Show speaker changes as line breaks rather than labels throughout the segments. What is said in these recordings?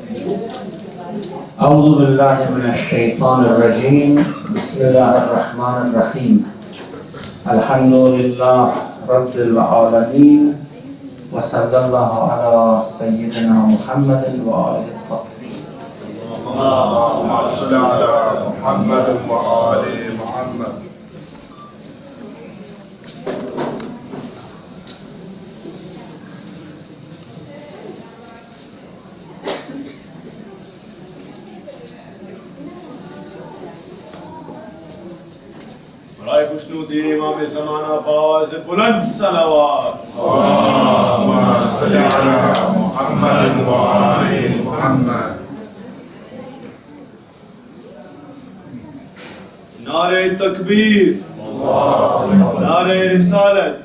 أعوذ بالله من الشيطان الرجيم بسم الله الرحمن الرحيم الحمد لله رب العالمين وصلى الله على سيدنا محمد وآله الطاهرين.
اللهم صل على محمد وآل محمد.
برای خوشنودی امام زمان آواز بلند صلوات.
اللهم صل على محمد وآل محمد.
نعره تکبیر، نعره رسالت،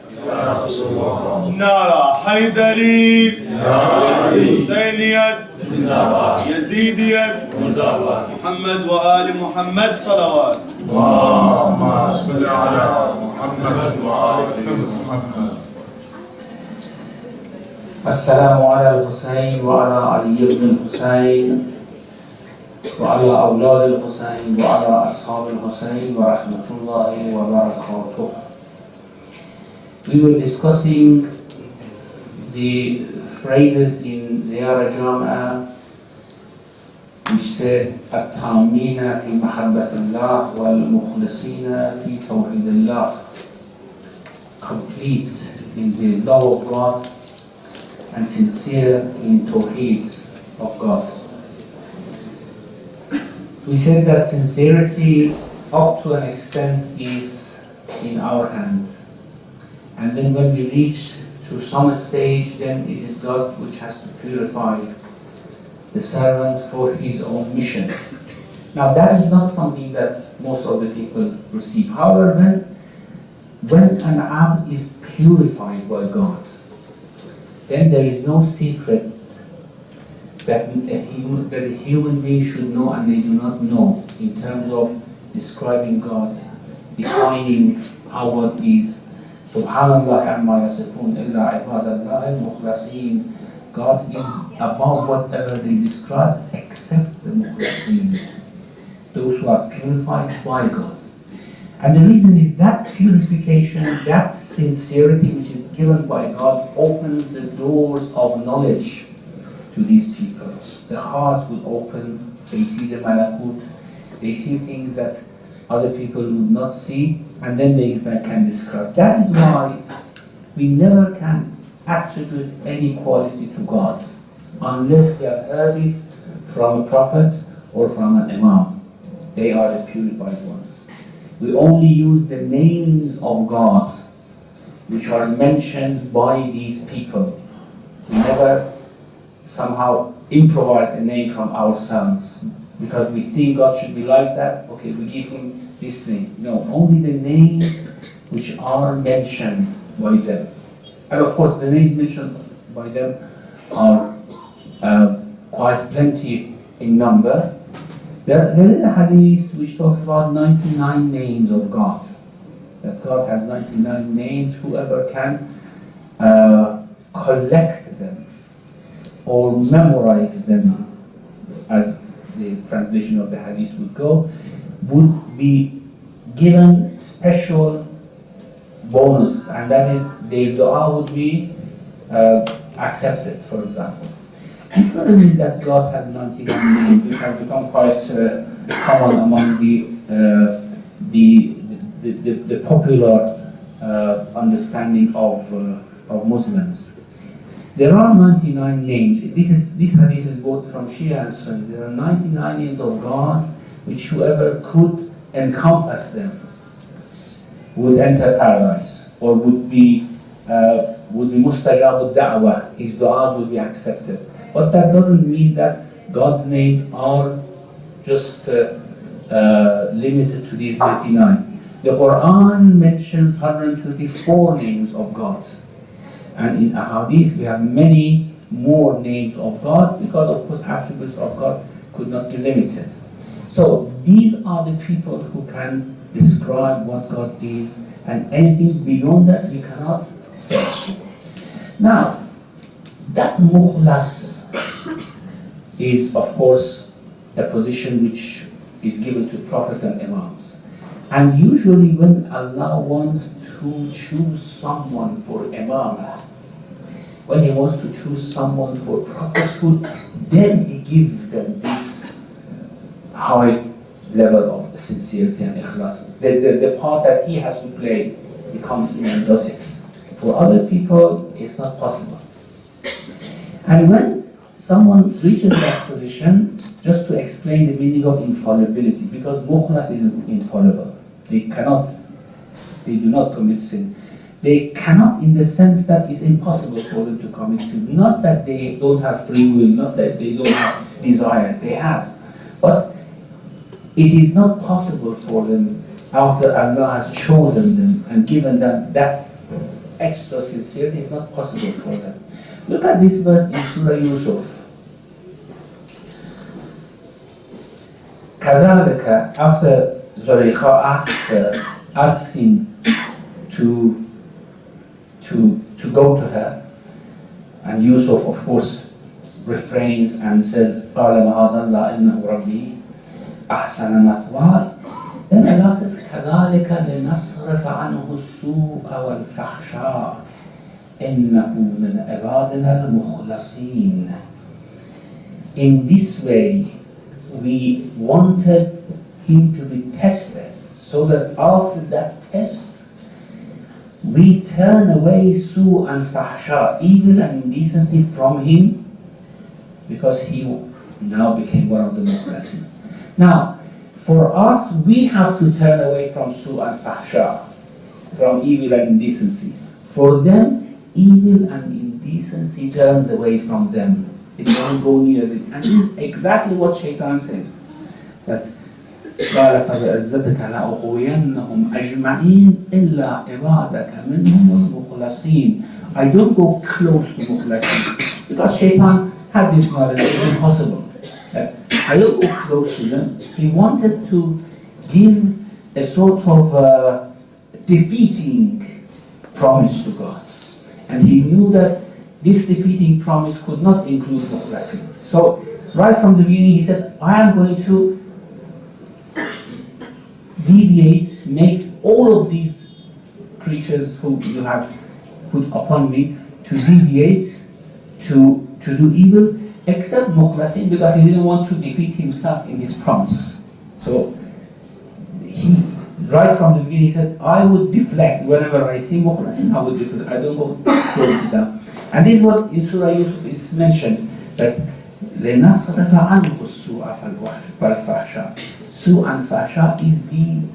نعره حیدری، حسینیت، یزیدیت، محمد و آل محمد صلوات.
اللهم صل على محمد وآل محمد.
السلام على الحسين وعلى علي بن الحسين وعلى أولاد الحسين وعلى أصحاب الحسين ورحمة الله وبركاته. We were discussing the phrases in Ziyarat Jamiah which said التامين في محبة الله والمخلصين في توحيد الله, complete in the love of God and sincere in Tawheed of God. We said that sincerity up to an extent is in our hands, and then when we reach to some stage, then it is God which has to purify the servant for his own mission. Now that is not something that most of the people receive. However, when an abd is purified by God, then there is no secret that a human being should know and they do not know in terms of describing God, defining how God is. Subhanallah amma yasifun illa ibadallah al-mukhlasin. God is above whatever they describe except the mukhlasin, those who are purified by God. And the reason is that purification, that sincerity which is given by God opens the doors of knowledge to these people. The hearts will open, they see the malakut, they see things that other people would not see, and then they can describe. That is why we never can attribute any quality to God unless we have heard it from a prophet or from an imam. They are the purified ones. We only use the names of God which are mentioned by these people. We never somehow improvise a name from ourselves because we think God should be like that. Okay, we give him this name. No, only the names which are mentioned by them. And of course, the names mentioned by them are quite plenty in number. There is a hadith which talks about 99 names of God. That God has 99 names. Whoever can collect them or memorize them, as the translation of the hadith would go, would be given special bonus, and that is their dua would be accepted, for example. This doesn't mean that God has 99 names, which has become quite common among the popular understanding of Muslims. There are 99 names. This hadith is both from Shia and Sunni. There are 99 names of God, which whoever could encompass them would enter paradise, or would be mustajab al-da'wah. His du'as would be accepted. But that doesn't mean that God's names are just limited to these 99. The Quran mentions 124 names of God. And in Ahadith we have many more names of God because of course attributes of God could not be limited. So these are the people who can describe what God is, and anything beyond that we cannot say. Now, that mukhlas is, of course, a position which is given to prophets and imams. And usually when Allah wants to choose someone for imamah, when He wants to choose someone for prophethood, then He gives them this high level of sincerity and ikhlas. The part that He has to play, He comes in and does it. For other people, it's not possible. And when someone reaches that position, just to explain the meaning of infallibility, because mukhlas is infallible. They do not commit sin. They cannot in the sense that it's impossible for them to commit sin. Not that they don't have free will, not that they don't have desires, they have. But it is not possible for them after Allah has chosen them and given them that extra sincerity. It's not possible for them. Look at this verse in Surah Yusuf. كذلك, after Zulaykha asks him to go to her, and Yusuf of course refrains and says قال معاذ الله إنه ربي أحسن مثواي. Then Allah says كذلك لنصرف عنه السوء والفحشاء إنه من عبادنا المخلصين. In this way we wanted him to be tested, so that after that test we turn away su and fahsha, evil and indecency, from him, because he now became one of the mukhlasin. Now, for us, we have to turn away from su and fahsha, from evil and indecency. For them, evil and indecency turns away from them. It won't go near it. And this is exactly what Shaitan says. That قال فبعزتك لأغوينهم أجمعين إلا عبادك منهم المخلصين. I don't go close to mukhlasin, because Shaitan had this knowledge. It's impossible. That I don't go close to them. He wanted to give a sort of defeating promise to God. And he knew that this defeating promise could not include mukhlasin. So right from the beginning he said, I am going to deviate, make all of these creatures who you have put upon me to deviate, to do evil, except mukhlasin, because he didn't want to defeat himself in his promise. So he, right from the beginning, he said, I would deflect whenever I see mukhlasin, I would deflect. I don't go close to them. And this is what in Surah Yusuf is mentioned, that لِنَصْرِفَ عَنْهُ السُّوءَ فَالْفَحْشَاءَ. Su and fahsha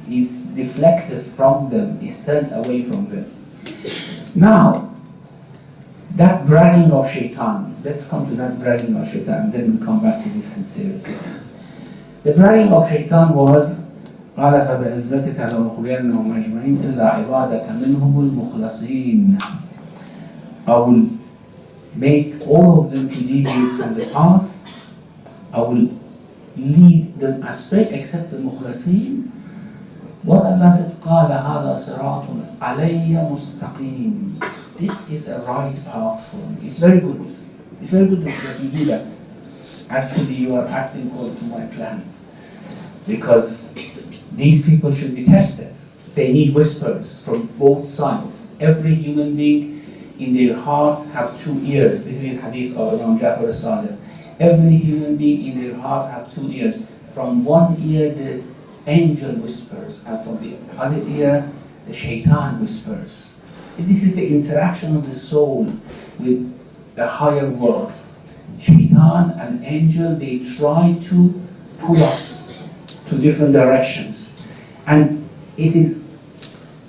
is deflected from them, is turned away from them. Now, that bragging of Shaitan, let's come to that bragging of Shaitan, and then we'll come back to this sincerity. The bragging of Shaitan was قال فبعزتك لأغوينهم أجمعين إلا عبادك منهم المخلصين. I will make all of them to deviate from the path. I will lead them astray except the mukhlasin. What Allah said, قال هذا صراط علي مستقيم. This is a right path for me. It's very good. It's very good that you do that. Actually, you are acting according to my plan. Because these people should be tested. They need whispers from both sides. Every human being in their heart have two ears. This is in Hadith of Imam Jafar al-Sadiq. Every human being in their heart have two ears. From one ear the angel whispers, and from the other ear the Shaitan whispers. This is the interaction of the soul with the higher world. Shaitan and angel, they try to pull us to different directions. And it is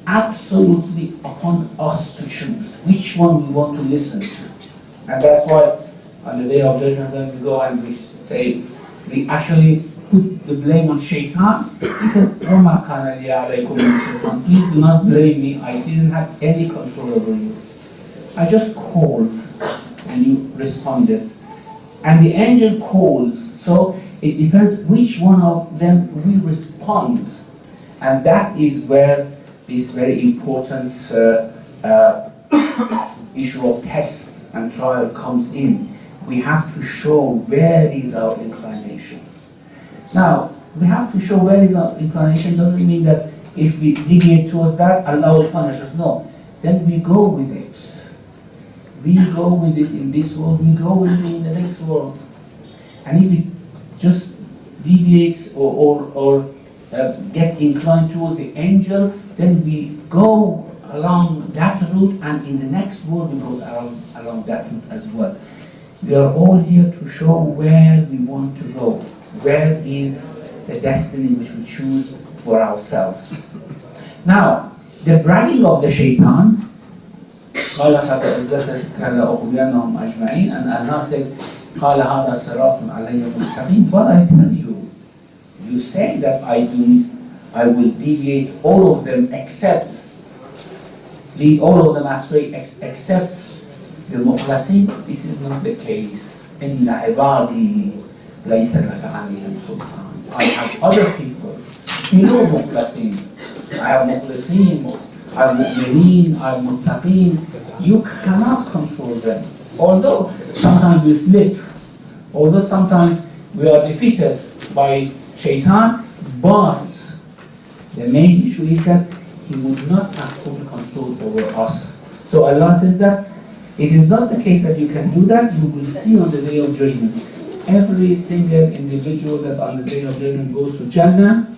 absolutely upon us to choose which one we want to listen to. And that's why on the day of judgment, when we go and we say, we actually put the blame on Shaitan. He says, وَمَا كَانَ لِي عَلَيْكُمْ مِنْ سُلْطَانٍ. Please do not blame me, I didn't have any control over you. I just called and you responded. And the angel calls, so it depends which one of them we respond. And that is where this very important issue of test and trial comes in. we have to show where is our inclination. Now, we have to show where is our inclination doesn't mean that if we deviate towards that, Allah will punish us. No. Then we go with it. We go with it in this world, we go with it in the next world. And if it just deviates or get inclined towards the angel, then we go along that route, and in the next world we go along that route as well. We are all here to show where we want to go. Where is the destiny which we choose for ourselves. Now, the bragging of the shaitan, قال فبعزتك لأغوينهم أجمعين, and Allah said, قال هذا صراط علي مستقيم. What I tell you, you say that I will deviate all of them except, lead all of them astray except the mukhlasin. This is not the case. إن عبادي ليس لك عليهم سلطان. I have other people. You know mukhlasin. I have mukhlasin, I have mu'mineen, I have muttaqeen. You cannot control them. Although sometimes we slip, although sometimes we are defeated by shaitan, but the main issue is that he would not have full control over us. So Allah says that it is not the case that you can do that. You will see on the day of judgment. Every single individual that on the day of judgment goes to Jannah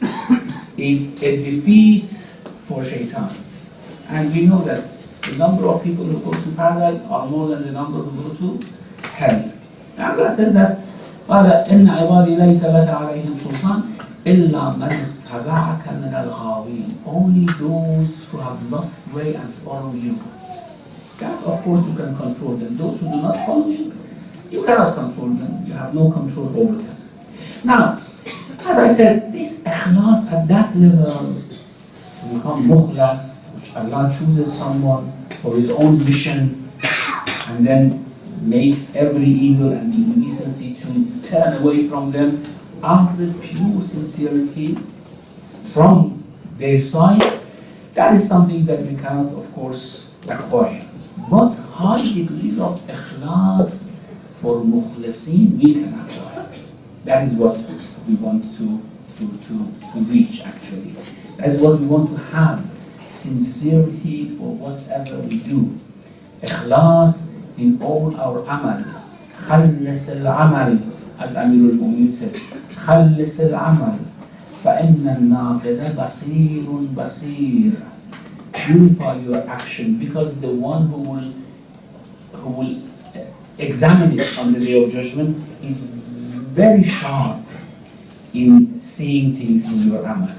is a defeat for shaitan. And we know that the number of people who go to paradise are more than the number who go to hell. Allah says that قال إن عبادي ليس لك عليهم سلطان إلا من اتبعك من الغاوين. Only those who have lost way and follow you. That of course you can control them. Those who do not follow you, you cannot control them. You have no control over them. Now, as I said, this ikhlas at that level to become mukhlas, which Allah chooses someone for his own mission and then makes every evil and the indecency to turn away from them out of pure sincerity from their side. That is something that we cannot, of course, acquire. But high degrees of ikhlas for mukhlasin we can acquire. That is what we want to reach actually. That is what we want to have. Sincerity for whatever we do. Ikhlas in all our amal. خلص العمل, as Amir al-Mu'min said. خلص العمل فإن الناقد بصير بصير. Purify your action, because the one who will examine it on the day of judgment is very sharp in seeing things in your amal.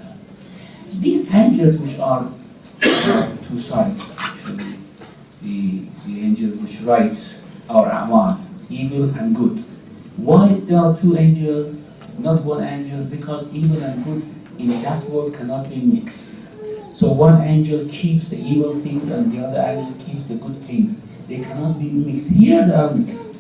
These angels, which are two sides actually, the angels which write our amal, evil and good. Why there are two angels, not one angel? Because evil and good in that world cannot be mixed. So one angel keeps the evil things and the other angel keeps the good things. They cannot be mixed. Here they are mixed.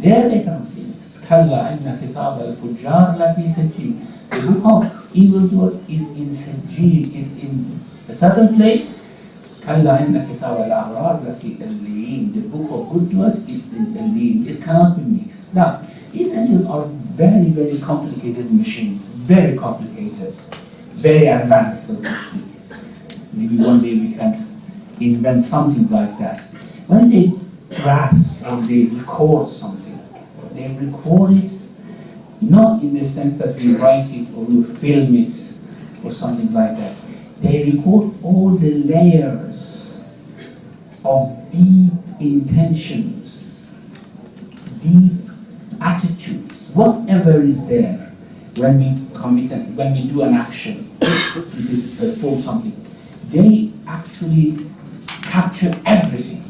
There they cannot be mixed. كَلَّا إِنَّ كِتَابَ الْفُجَّارِ لَفِي سِجِّينٍ. The book of evildoers is in Sijjin, is in a certain place. كَلَّا إِنَّ كِتَابَ الْأَبْرَارِ لَفِي إِلِّيِّينٍ. The book of good doers is in Illiyin. It cannot be mixed. Now, these angels are very, very complicated machines. Very complicated. Very advanced, so to speak. Maybe one day we can invent something like that. When they grasp or they record something, they record it not in the sense that we write it or we film it or something like that. They record all the layers of deep intentions, deep attitudes, whatever is there when we do an action, we perform something. They actually capture everything,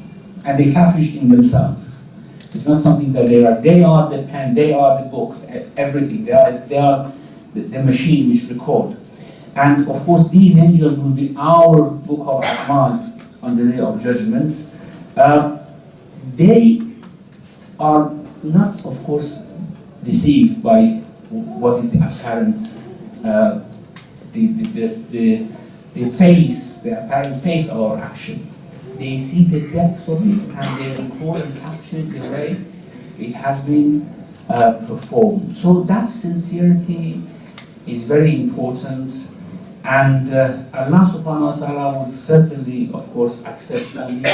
and they capture it in themselves. It's not something that they are the pen, they are the book, everything. They are the machine which record. And of course, these angels will be our book of Amal on the day of judgment. They are not, of course, deceived by what is the apparent, the apparent face of our action. They see the depth of it and they record and capture it the way it has been performed. So that sincerity is very important, and Allah subhanahu wa ta'ala will certainly, of course, accept only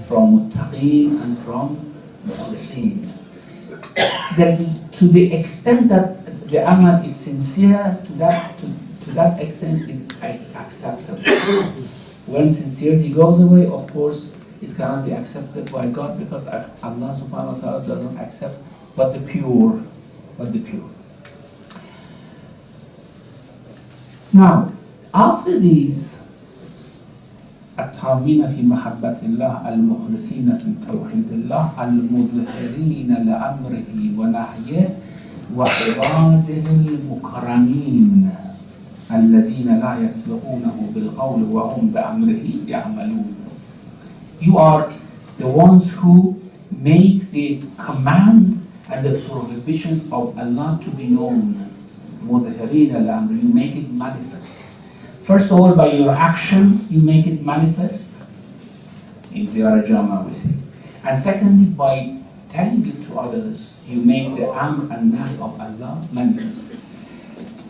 from muttaqeen and from mukhlisin. Then to the extent that the amal is sincere, to that extent it's acceptable. When sincerity goes away, of course, it cannot be accepted by God, because Allah subhanahu wa ta'ala doesn't accept but the pure. Now, after these التامين في محبة الله المخلصين في توحيد الله المظهرين لأمره ونهيه وعباده المكرمين الذين لا يسبقونه بالقول وهم بأمره يعملون. You are the ones who make the command and the prohibitions of Allah to be known. مظهرين لأمره, you make it manifest. First of all, by your actions, you make it manifest. In Ziyarat Jamiah, we say. And secondly, by telling it to others, you make the amr and nahy of Allah manifest.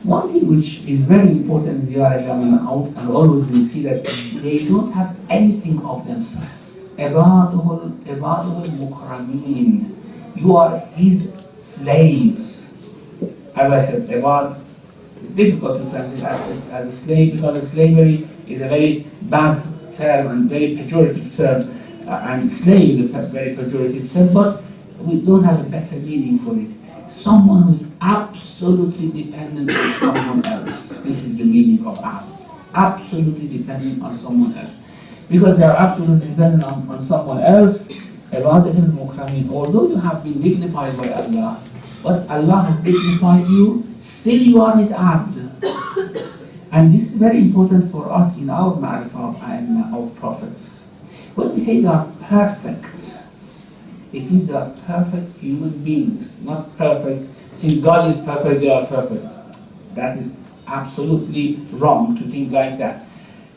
One thing which is very important in Ziyarat Jamiah, and always we see that they don't have anything of themselves. Ibaduhul mukrameen. You are his slaves. As I said, ibad, it's difficult to translate as a slave, because slavery is a very bad term and very pejorative term, and slave is a very pejorative term, but we don't have a better meaning for it. Someone who is absolutely dependent on someone else. This is the meaning of abd. Absolutely dependent on someone else. Because they are absolutely dependent on someone else, although you have been dignified by Allah, but Allah has dignified you, still you are His abd. And this is very important for us in our ma'rifah and our prophets. When we say they are perfect, it means they are perfect human beings, not perfect. Since God is perfect, they are perfect. That is absolutely wrong to think like that.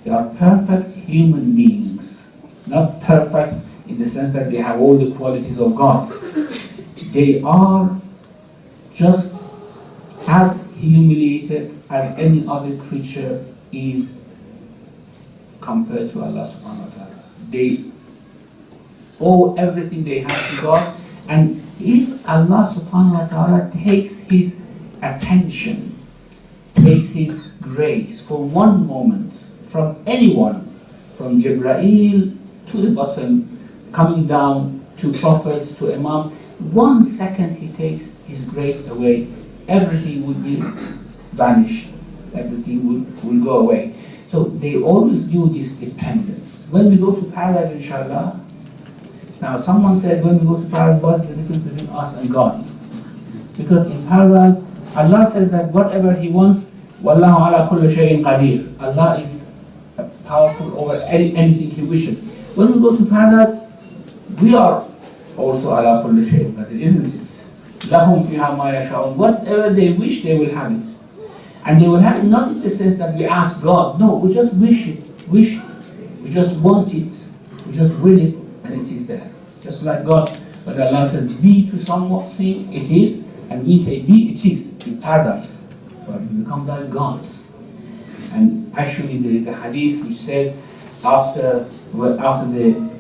They are perfect human beings, not perfect in the sense that they have all the qualities of God. They are just as humiliated as any other creature is compared to Allah subhanahu wa ta'ala. They owe everything they have to God, and if Allah subhanahu wa ta'ala takes His attention, takes His grace for one moment from anyone, from Jibreel to the bottom, coming down to prophets, to Imam, 1 second He takes His grace away, everything would be vanished, everything will go away. So they always do this dependence. When we go to paradise, inshallah, now someone says, when we go to paradise, what's the difference between us and God? Because in paradise, Allah says that whatever He wants, Wallahu ala kulli shay'in qadir. Allah is powerful over anything He wishes. When we go to paradise, we are also ala kulli shay'in qadir, isn't it? Lahum fiha ma yasha'un. Whatever they wish, they will have it. And they will have it not in the sense that we ask God. No, we just wish it. We just want it. We just will it, and it is there. Just like God, when Allah says, be to something, it is. And we say, be, it is, in paradise. But we become like God. And actually there is a hadith which says, after the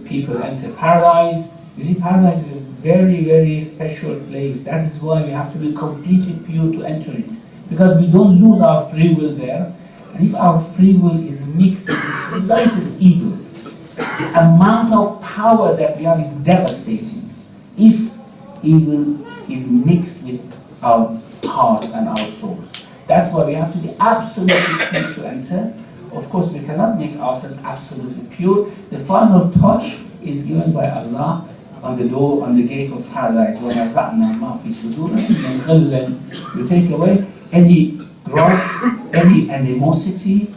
people enter paradise, you see, paradise is a very, very special place. That is why we have to be completely pure to enter it. Because we don't lose our free will there. And if our free will is mixed with the slightest evil, the amount of power that we have is devastating. If evil is mixed with our hearts and our souls. That's why we have to be absolutely pure to enter. Of course, we cannot make ourselves absolutely pure. The final touch is given by Allah on the door, on the gate of paradise. We take away any grudge, any animosity,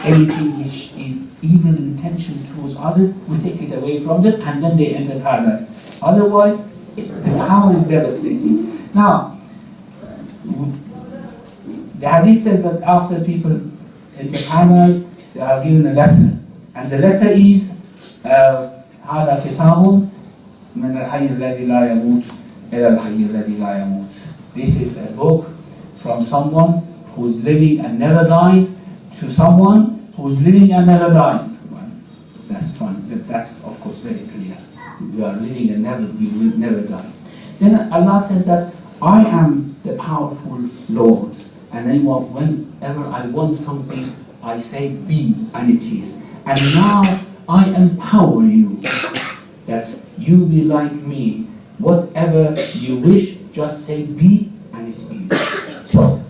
anything which is evil intention towards others, we take it away from them, and then they enter paradise. Otherwise, the power is devastating. Now, the hadith says that after people enter paradise, they are given a letter, and the letter is هذا كتاب من الحي الذي لا يموت إلى الحي الذي لا يموت. This is a book from someone who's living and never dies to someone who's living and never dies. Well, that's fine. That's of course very clear. We are living and we will never die. Then Allah says that I am the powerful Lord, and then whenever I want something, I say be, and it is. And now I empower you that you be like me. Whatever you wish, just say be, and it is. So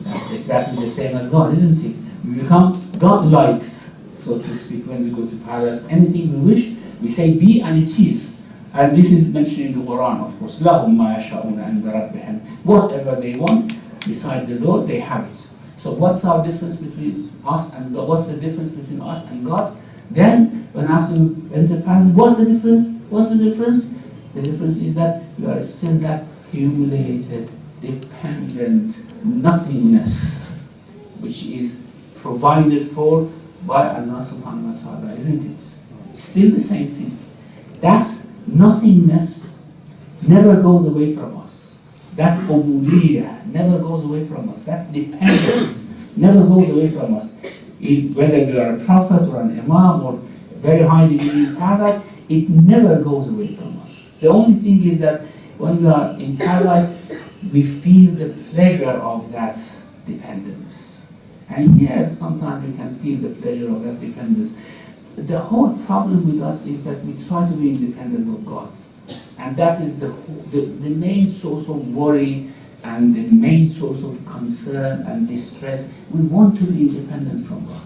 that's exactly the same as God, isn't it? We become God-likes, so to speak, when we go to paradise. Anything we wish, we say be, and it is. And this is mentioned in the Quran, of course. لَهُمْ مَا يَشَاءُونَ عِنْدَ رَبِّهِمْ. Whatever they want, beside the Lord, they have it. So what's our difference between us and God? What's the difference between us and God? Then, when after we enter paradise, what's the difference? What's the difference? The difference is that we are still that humiliated, dependent nothingness, which is provided for by Allah subhanahu wa ta'ala, isn't it? Still the same thing. That nothingness never goes away from us. That ubudiyah never goes away from us. That dependence never goes away from us. Whether we are a prophet or an imam or very high degree in paradise, it never goes away from us. The only thing is that when we are in paradise, we feel the pleasure of that dependence. And here, sometimes we can feel the pleasure of that dependence. The whole problem with us is that we try to be independent of God. And that is the main source of worry and the main source of concern and distress. We want to be independent from God.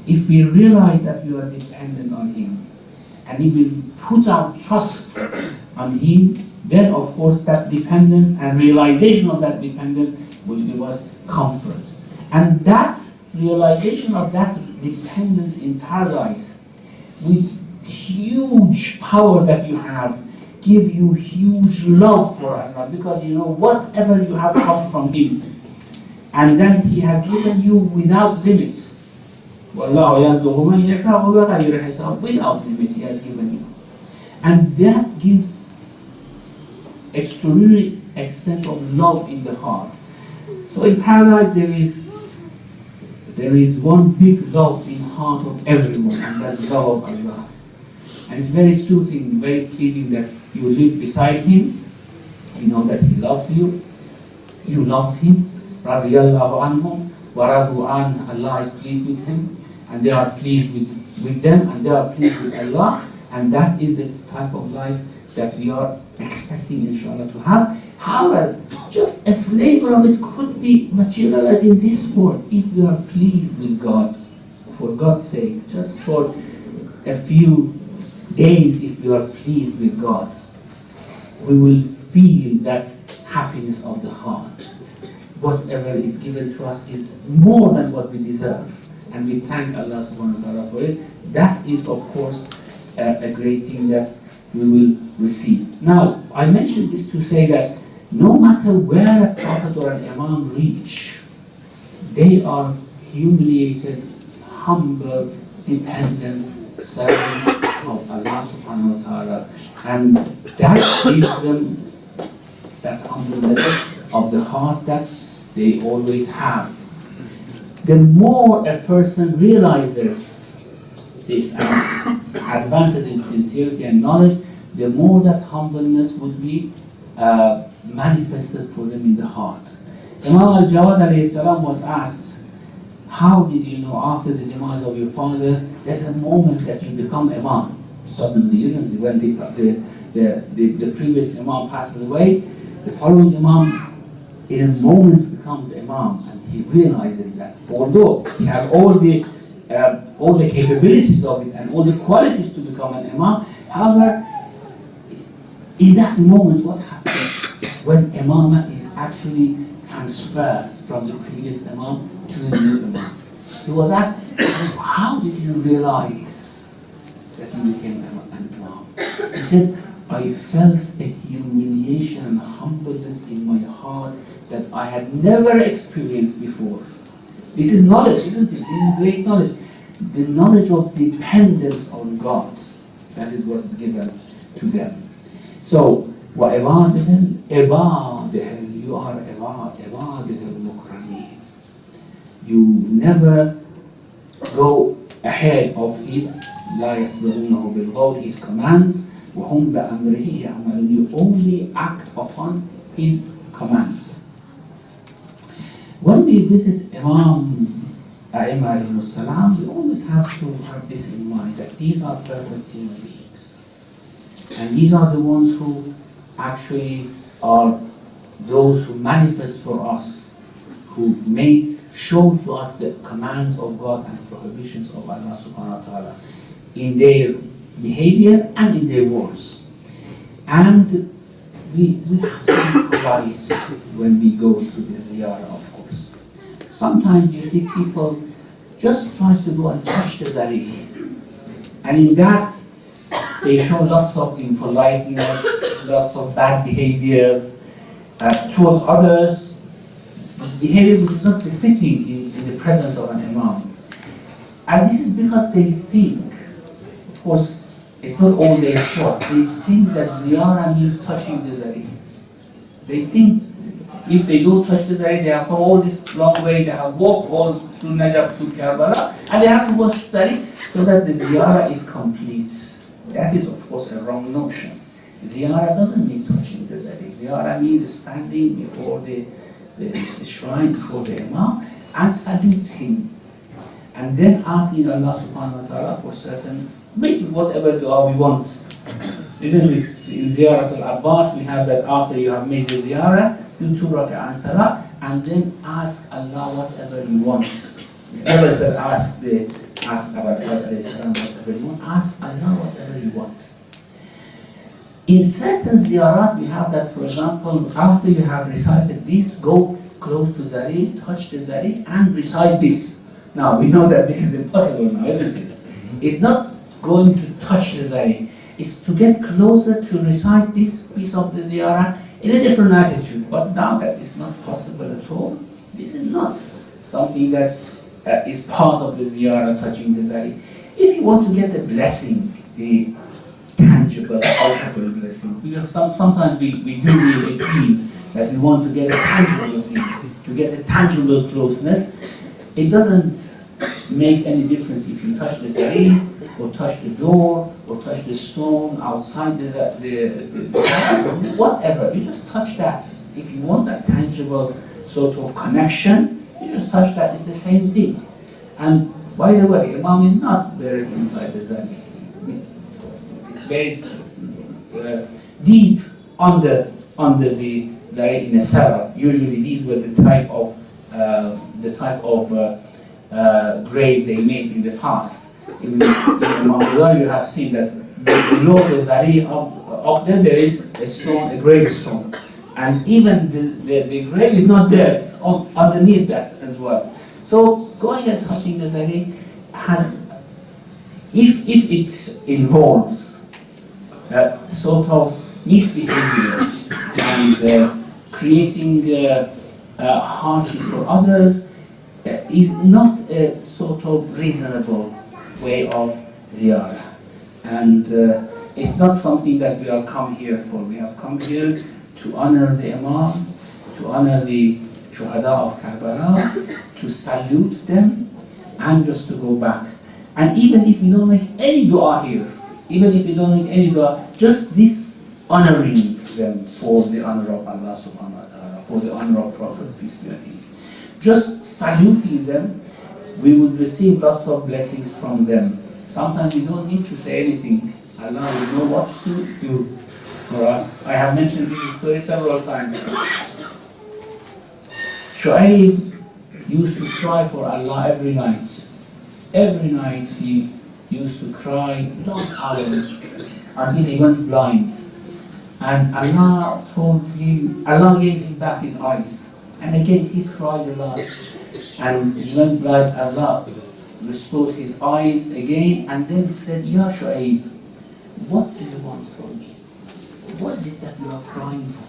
If we realize that we are dependent on Him, and if we put our trust on Him, then of course that dependence and realization of that dependence will give us comfort. And that realization of that dependence in paradise, with huge power that you have, give you huge love for Allah, because you know whatever you have come from Him, and then He has given you without limits. Without limit He has given you. And that gives extraordinary extent of love in the heart. So in paradise there is one big love in the heart of everyone, and that's love of Allah. And it's very soothing, very pleasing that you live beside Him, you know that He loves you, you love Him, radiyallahu anhum, wa radu an, Allah is pleased with Him, and they are pleased with them, and they are pleased with Allah, and that is the type of life that we are expecting, inshallah, to have. However, just a flavor of it could be materialized in this world if we are pleased with God, for God's sake, just for a few days. If we are pleased with God, we will feel that happiness of the heart. Whatever is given to us is more than what we deserve, and we thank Allah subhanahu wa ta'ala for it. That is of course a great thing that we will receive. Now, I mentioned this to say that no matter where a prophet or an imam reach, they are humiliated, humble, dependent servants of Allah subhanahu wa ta'ala, and that gives them that humbleness of the heart that they always have. The more a person realizes this and advances in sincerity and knowledge, the more that humbleness would be manifested for them in the heart. Imam al-Jawad alayhi salam was asked, how did you know after the demise of your father, there's a moment that you become imam? Suddenly, isn't it? When the previous imam passes away, the following imam in a moment becomes imam, and he realizes that although he has all the capabilities of it and all the qualities to become an imam, however, in that moment, what happens when imamah is actually transferred from the previous imam to the new imam? He was asked, how did you realize that you became an imam? He said, I felt a humiliation and humbleness in my heart that I had never experienced before. This is knowledge, isn't it? This is great knowledge. The knowledge of dependence on God. That is what is given to them. So, وَعِبَادِهِ الْعِبَادِهِ, you are عِبَادِهِ الْمُكْرَمِينَ. You never go ahead of his لا يسبقونه بالقول, his commands, وهم بأمره يعملون. You only act upon his commands. When we visit Imam A'imah alayhi salam, we always have to have this in mind, that these are perfect human beings. And these are the ones who actually are those who manifest for us, who show to us the commands of God and prohibitions of Allah subhanahu wa ta'ala in their behavior and in their words. And we have to be polite when we go to the ziyarah, of course. Sometimes you see people just try to go and touch the zari, and in that they show lots of impoliteness, lots of bad behavior towards others, behavior which is not befitting in the presence of an imam. And this is because they think, of course, it's not all their fault, they think that ziyarah means touching the zari. They think if they don't touch the zari, they have come all this long way, they have walked all through Najaf to Karbala, and they have to watch zari so that the ziyarah is complete. That is, of course, a wrong notion. Ziyarah doesn't mean touching the zari. Ziyarah means standing before the shrine, before the imam, and salute him. And then asking Allah subhanahu wa ta'ala for certain, making whatever dua we want. Isn't it? In Ziyarat al-Abbas, we have that after you have made the ziyarah, do 2 rak'ah and salah, and then ask Allah whatever you want. It's never said ask Abul Fazl alayhi salam whatever you want. Ask Allah whatever you want. In certain ziyarat, we have that, for example, after you have recited this, go close to zari, touch the zari, and recite this. Now, we know that this is impossible now, isn't it? It's not going to touch the zari. It's to get closer to recite this piece of the ziyarah in a different attitude. But now that it's not possible at all, this is not something that is part of the ziyarah, touching the zari. If you want to get the blessing, the tangible, palpable blessing, sometimes we do really feel that we want to get a tangible thing, to get a tangible closeness. It doesn't make any difference if you touch the zari, or touch the door, or touch the stone outside the whatever. You just touch that. If you want that tangible sort of connection, you just touch that. It's the same thing. And by the way, Imam is not buried inside the zari. It's buried deep under the zari in a cellar. Usually, these were the type of graves they made in the past. In Motherhood, you have seen that below the zari up there is a stone, a gravestone, and even the grave is not there; it's underneath that as well. So going and touching the zari has, if it involves sort of misbehavior and creating hardship for others, is not a sort of reasonable way of ziyarah. And it's not something that we have come here for. We have come here to honor the Imam, to honor the Shuhada of Karbala, to salute them, and just to go back. And even if you don't make any dua here, just this honoring them for the honor of Allah subhanahu wa ta'ala, for the honor of Prophet, peace be on him. Just saluting them, we would receive lots of blessings from them. Sometimes we don't need to say anything. Allah will know what to do for us. I have mentioned this story several times. Shu'aib used to cry for Allah every night. Every night he used to cry long hours until he went blind. And Allah gave him back his eyes. And again he cried a lot. And he went blind. Allah restored his eyes again, and then said, Ya Shu'aib, what do you want from me? What is it that you are crying for?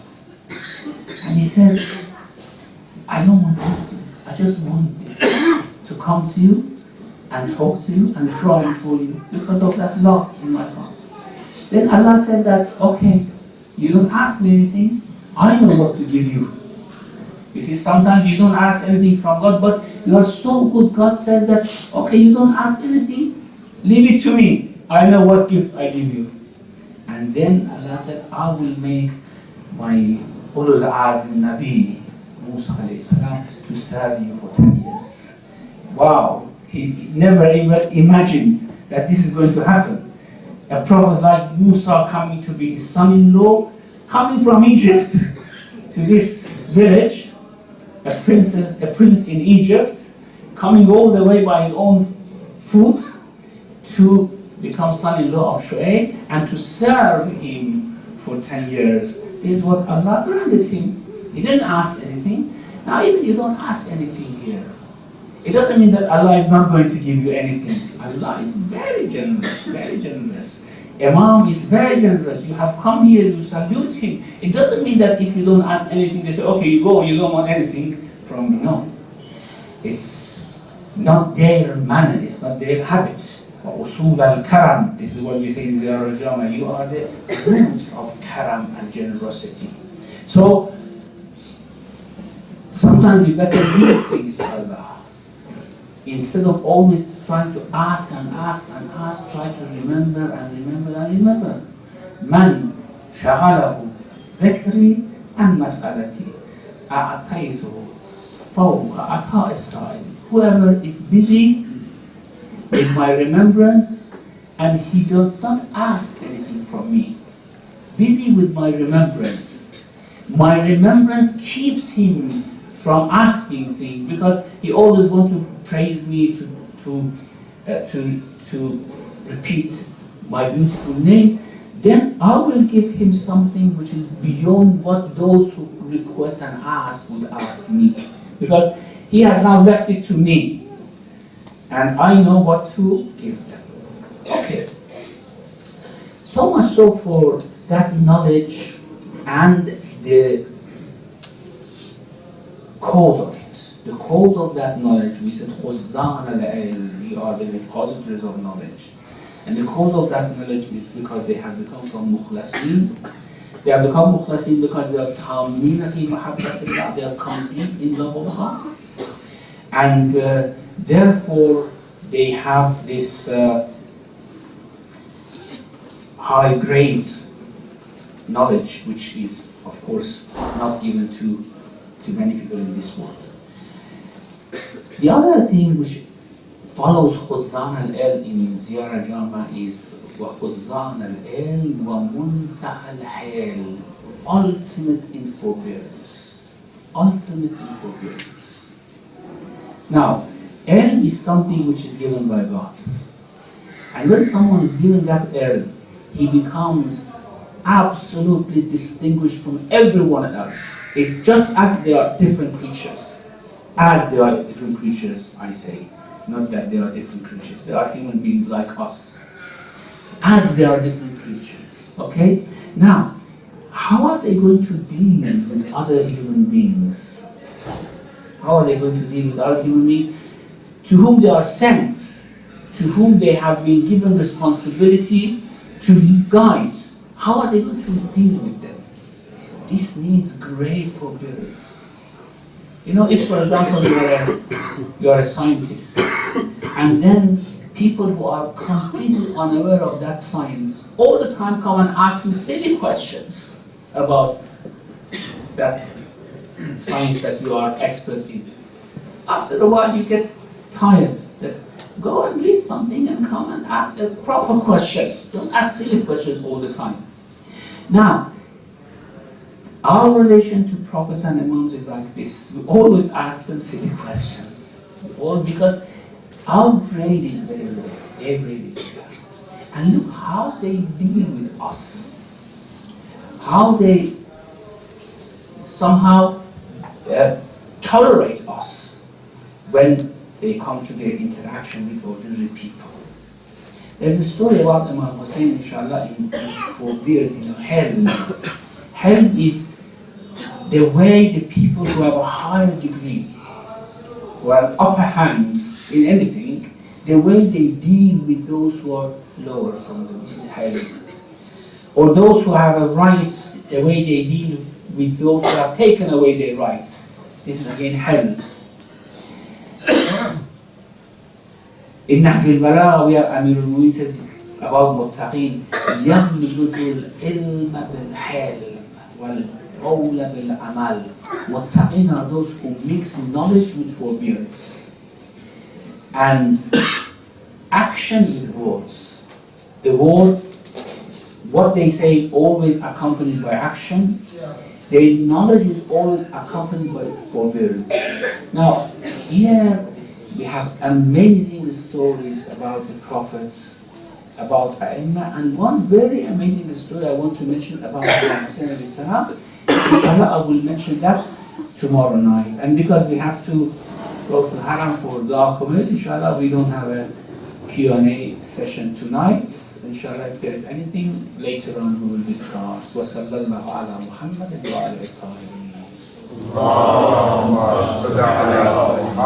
And he said, I don't want anything. I just want this, to come to you and talk to you and cry for you because of that love in my heart. Then Allah said that, okay, You don't ask me anything, I know what to give you. You see, sometimes you don't ask anything from God, but you are so good, God says that, okay, you don't ask anything, leave it to me. I know what gifts I give you. And then Allah said, I will make my Ulul Azm Nabi, Musa alayhi salam, to serve you for 10 years. Wow, he never even imagined that this is going to happen. A prophet like Musa coming to be his son-in-law, coming from Egypt to this village, a prince in Egypt, coming all the way by his own foot to become son-in-law of Sheikh and to serve him for 10 years. This is what Allah granted him. He didn't ask anything. Now even you don't ask anything here, it doesn't mean that Allah is not going to give you anything. Allah is very generous, very generous. Imam is very generous. You have come here, you salute him. It doesn't mean that if you don't ask anything, they say, okay, you go, you don't want anything from me. No. It's not their manner, it's not their habit. Usul al-karam, this is what we say in Ziyarat Jamiah. You are the roots of karam and generosity. So, sometimes we better leave things to Allah. Instead of always trying to ask and ask and ask, try to remember and remember and remember. Man shaghalahu dhikri and mas'alati a'ataytuhu fawqa ata'i as-sa'il. Whoever is busy with my remembrance and he does not ask anything from me, busy with my remembrance keeps him from asking things because he always wants to praise me, to repeat my beautiful name. Then I will give him something which is beyond what those who request and ask would ask me, because he has now left it to me and I know what to give them. Okay. So much so for that knowledge and the cause of it. The cause of that knowledge, we said, Khuzan al-ilm, we are the repositories of knowledge. And the cause of that knowledge is because they have become from mukhlasin. They have become mukhlasin because they are tameen fi mahabbatillah, they are complete in love of Allah. And therefore, they have this high grade knowledge, which is, of course, not given to many people in this world. The other thing which follows Khuzan al-ilm in Ziyarat Jamiah is Khuzan al-ilm wa muntaha al-hil, ultimate in forbearance. Ultimate in forbearance. Now, ilm is something which is given by God. And when someone is given that ilm, he becomes absolutely distinguished from everyone else. It's just as they are different creatures. As they are different creatures, I say. Not that they are different creatures. They are human beings like us. As they are different creatures. Okay? Now, how are they going to deal with other human beings? How are they going to deal with other human beings to whom they are sent, to whom they have been given responsibility to guide? How are they going to deal with them? This needs great forbearance. You know, if, for example, you are a scientist, and then people who are completely unaware of that science all the time come and ask you silly questions about that science that you are expert in. After a while, you get tired. That go and read something and come and ask a proper question. Don't ask silly questions all the time. Now, our relation to prophets and imams is like this. We always ask them silly questions. All because our grade is very low. Their grade is very high. And look how they deal with us. How they somehow tolerate us when they come to their interaction with ordinary people. There's a story about Imam Hussein, inshallah, in forbearance in hell. Hell is the way the people who have a higher degree, who have upper hand in anything, the way they deal with those who are lower from them. This is hell. Or those who have a right the way they deal with those who have taken away their rights. This is again hell. In Nahj al-Balagha, where Amir al-Mu'min says about muttaqin, يَمْزُجُ الْعِلْمَ بِالْحِلْمِ وَالْقَوْلَ بِالْعَمَلِ. Muttaqin are those who mix knowledge with forbearance and action with words. The word, what they say is always accompanied by action. Their knowledge is always accompanied by forbearance. Now, here we have amazing stories about the prophets, about A'immah, and one very amazing story I want to mention about Hussein alayhi salam. Inshallah, I will mention that tomorrow night. And because we have to go to Haram for Dua community, inshallah, we don't have a Q&A session tonight. Inshallah, if there is anything later on, we will discuss. Wa sallallahu ala Muhammad wa ala alihi.
اللهم صل على محمد